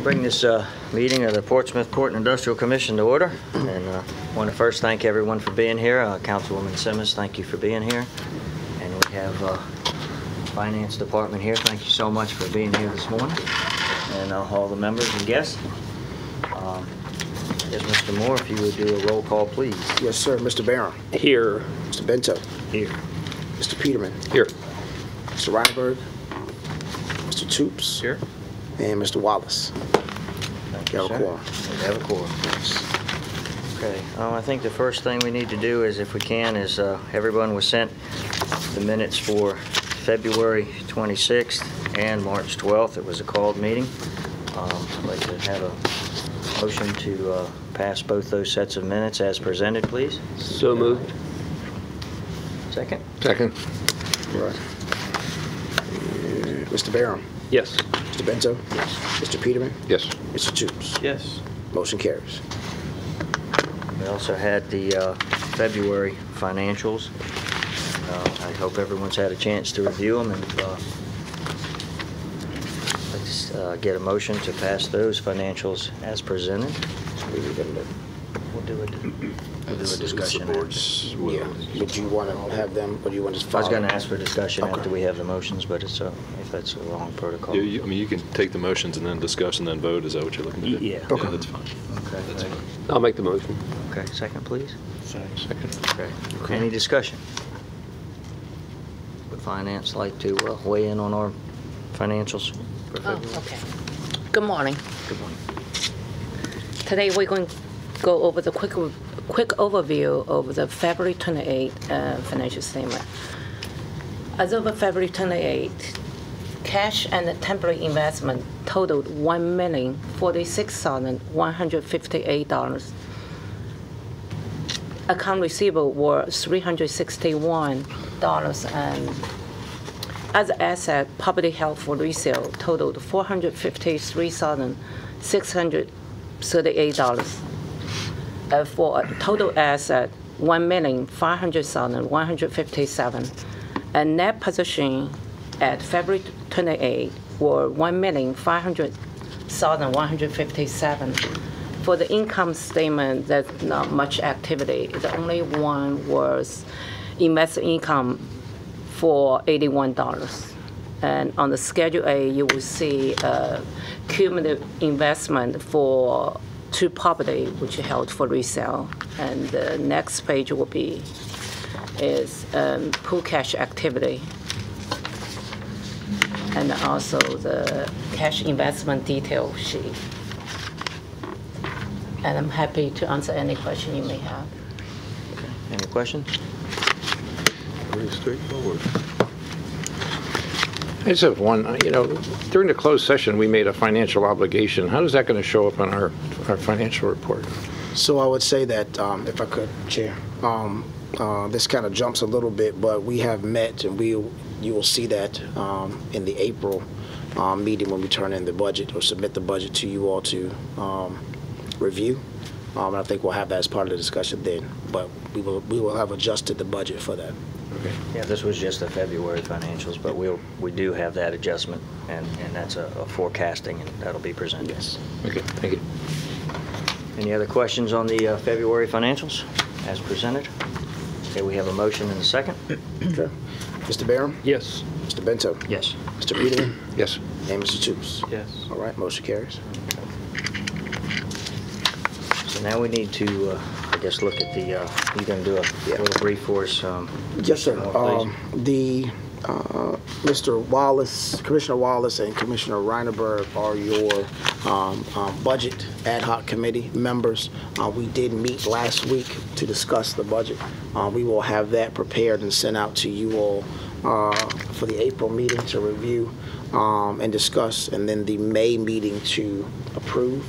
Bring this meeting of the Portsmouth Port and Industrial Commission to order. And I want to first thank everyone for being here. Councilwoman Simmons, thank you for being here. And we have Finance Department here. Thank you so much for being here this morning. And all the members and guests. Yes, Mr. Moore, if you would do a roll call, please. Yes, sir. Mr. Barron. Here. Mr. Bento. Here. Mr. Peterman. Here. Mr. Reinberg. Mr. Toops. Here. And Mr. Wallace. Thank You you, have a sir. quorum. We have a quorum. Okay. I think the first thing we need to do is, if we can, is everyone was sent the minutes for February 26th and March 12th. It was a called meeting. I'd like to have a motion to pass both those sets of minutes as presented, please. So moved. Second? Second. All right. Mr. Barron. Yes. Mr. Bento. Yes. Mr. Peterman. Yes. Mr. Toops. Yes. Motion carries. We also had the February financials. I hope everyone's had a chance to review them, and let's get a motion to pass those financials as presented. We'll do a discussion after. Yeah. Would you want to have them, or do you want to I follow? was going to ask for discussion Okay. after we have the motions, but it's if that's a wrong protocol. Yeah, you can take the motions and then discuss and then vote. Is that what you're looking to do? Yeah. Okay. Yeah, that's fine. Okay. That's fine. I'll make the motion. Okay, second, please. Second. Okay. Any discussion? Would finance like to weigh in on our financials for Oh, February? okay. Good morning. Good morning. Today we're going to go over the quick overview of the February 28 financial statement. As of February 28, cash and temporary investment totaled $1,046,158. Account receivable were $361, and as asset, property held for resale totaled $453,638. For a total asset, $1,500,157, and net position at February 28 were $1,500,157. For the income statement, there's not much activity. The only one was investment income for $81. And on the Schedule A, you will see cumulative investment for 2 property which held for resale. And the next page will be pool cash activity, and also the cash investment detail sheet. And I'm happy to answer any question you may have. Okay. Any questions? Pretty straightforward. I just have one. During the closed session, we made a financial obligation. How is that going to show up on our financial report? So I would say that, if I could, Chair, this kind of jumps a little bit, but we have met, and you will see that in the April meeting when we turn in the budget or submit the budget to you all to review. And I think we'll have that as part of the discussion then, but we will have adjusted the budget for that. Okay. Yeah, this was just the February financials, but we do have that adjustment, and that's a forecasting, and that'll be presented. Yes. Okay. Thank you. Any other questions on the February financials as presented? Okay, we have a motion and a second. Okay. Mr. Barron? Yes. Mr. Bento? Yes. Mr. Peterman? Yes. And Mr. Toops? Yes. All right, motion carries. So now we need to, I guess, look at the, you're going to do a little brief for us. Yes, sir. More, please. Mr. Wallace, Commissioner Wallace and Commissioner Reinerberg are your budget ad hoc committee members. We did meet last week to discuss the budget. We will have that prepared and sent out to you all for the April meeting to review and discuss, and then the May meeting to approve.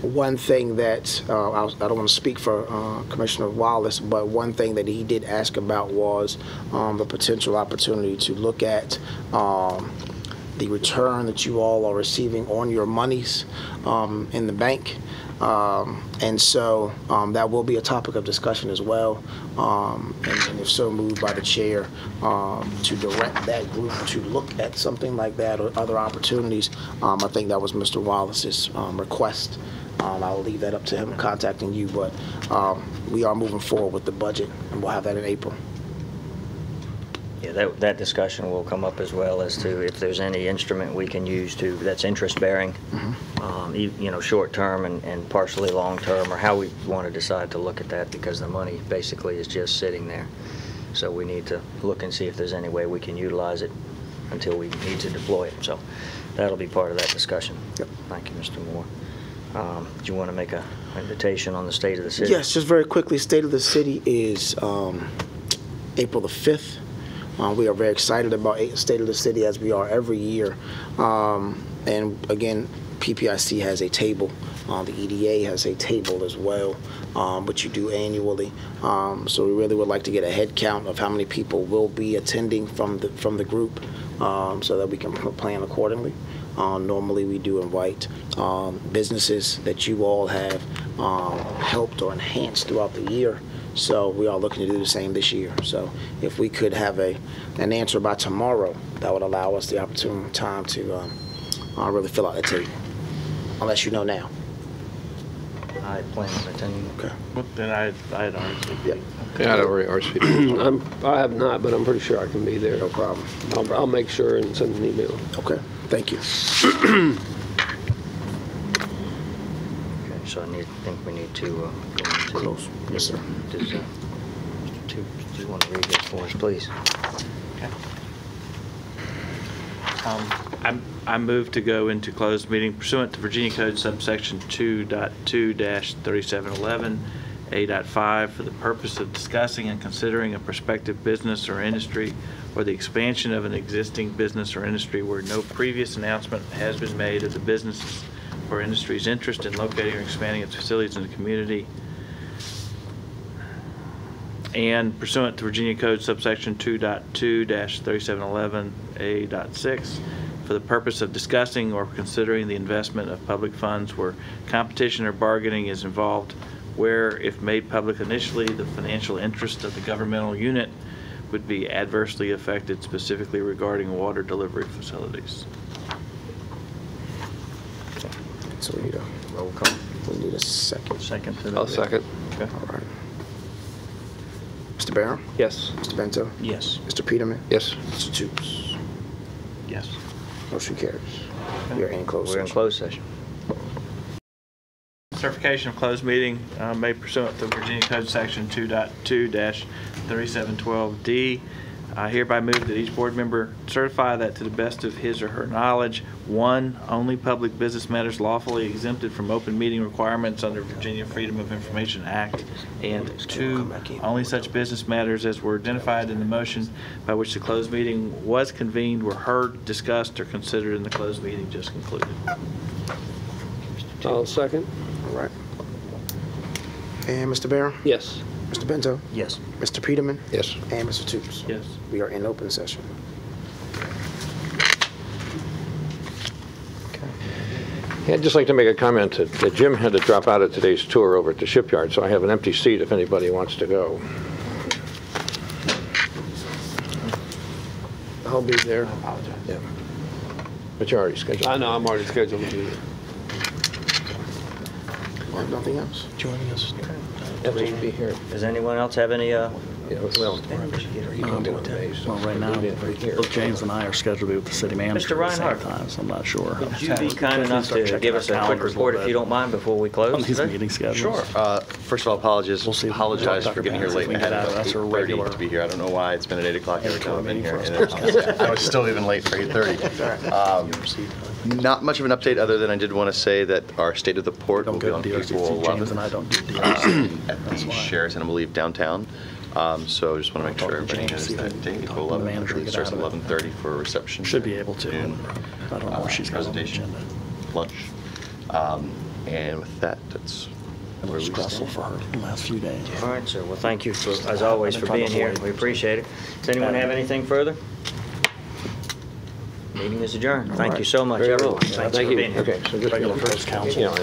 One thing that, I don't want to speak for Commissioner Wallace, but one thing that he did ask about was the potential opportunity to look at the return that you all are receiving on your monies in the bank. And so that will be a topic of discussion as well, and if so moved by the chair to direct that group to look at something like that or other opportunities. I think that was Mr. Wallace's request. I'll leave that up to him contacting you, but we are moving forward with the budget, and we'll have that in April. Yeah, that discussion will come up as well as to if there's any instrument we can use that's interest bearing, short term and partially long term, or how we want to decide to look at that, because the money basically is just sitting there. So we need to look and see if there's any way we can utilize it until we need to deploy it. So that'll be part of that discussion. Yep. Thank you, Mr. Moore. Do you want to make an invitation on the state of the city? Yes, just very quickly, State of the City is April the 5th. We are very excited about State of the City, as we are every year. And again, PPIC has a table. The EDA has a table as well, which you do annually. So we really would like to get a head count of how many people will be attending from the group, so that we can plan accordingly. Normally we do invite businesses that you all have helped or enhanced throughout the year. So we are looking to do the same this year. So if we could have an answer by tomorrow, that would allow us the opportunity time to really fill out the table, unless you know now. I plan on attending. Okay. Well, then I had RSVP. Yep. Yeah, I don't worry, RSVP. I have not, but I'm pretty sure I can be there. No problem. I'll make sure and send an email. Okay. Thank you. Okay, so I think we need to go into Close. Yes, sir. Does Mr. Toops, do you want to read this for us, please? I move to go into closed meeting pursuant to Virginia Code subsection 2.2-3711, A.5, for the purpose of discussing and considering a prospective business or industry or the expansion of an existing business or industry where no previous announcement has been made of the business or industry's interest in locating or expanding its facilities in the community. And pursuant to Virginia Code subsection 2.2-3711, A.6, for the purpose of discussing or considering the investment of public funds where competition or bargaining is involved, where, if made public initially, the financial interest of the governmental unit would be adversely affected, specifically regarding water delivery facilities. So we need a Roll call. We need a second. Second to that. I'll second. Okay. All right. Mr. Barron? Yes. Mr. Bento? Yes. Mr. Peterman? Yes. Mr. Toops? Yes. Motion carries. We are in closed We're in session. closed session. Certification of closed meeting made pursuant to Virginia Code Section 2.2-3712D. I hereby move that each board member certify that to the best of his or her knowledge, 1, only public business matters lawfully exempted from open meeting requirements under Virginia Freedom of Information Act, and 2, only such business matters as were identified in the motion by which the closed meeting was convened were heard, discussed, or considered in the closed meeting just concluded. I'll second. All right. And Mr. Barron? Yes. Mr. Bento? Yes. Mr. Peterman? Yes. And Mr. Toops? Yes. We are in open session. Yeah, I'd just like to make a comment that Jim had to drop out of today's tour over at the shipyard, so I have an empty seat if anybody wants to go. I'll be there. Yeah. But you're already scheduled. I know I'm already scheduled to be there. Or nothing else? Joining us. Have to be here. Does anyone else have any? Yeah, well, Well, right now, both James and I are scheduled to be with the city manager Mr. at the same Reinhardt. time, so I'm not sure. Would you be kind enough Start to checking give our us a quick calendars a report, little if you bit. don't mind, before we close? On these today? meeting schedules. Sure. First of all, apologize Dr. for getting here Vance, late. if we I had can get out of about that's our 8:30 regular to be here. I don't know why it's been at 8 o'clock every time I've been here. meeting And for us. I was still even late for 8:30. Not much of an update other than I did want to say that our State of the Port will Don't be go on to DRCC. April James 11th and I don't do DRCC. at the Sheraton, I believe, downtown. So just want to make sure everybody knows that date, April 11th. I believe it starts at 11:30 for a reception. Should be able to. and, I don't know where she's got on the presentation, agenda. lunch. And with that, that's It where was we stressful stand. for her the last few days. All right, sir. Well, thank you, as always, for being here. We appreciate it. Does anyone have anything further? Meeting is adjourned. Thank you so much, Very well. everyone. Thanks Thank for you. being here. Okay, so just Regular first council. you know,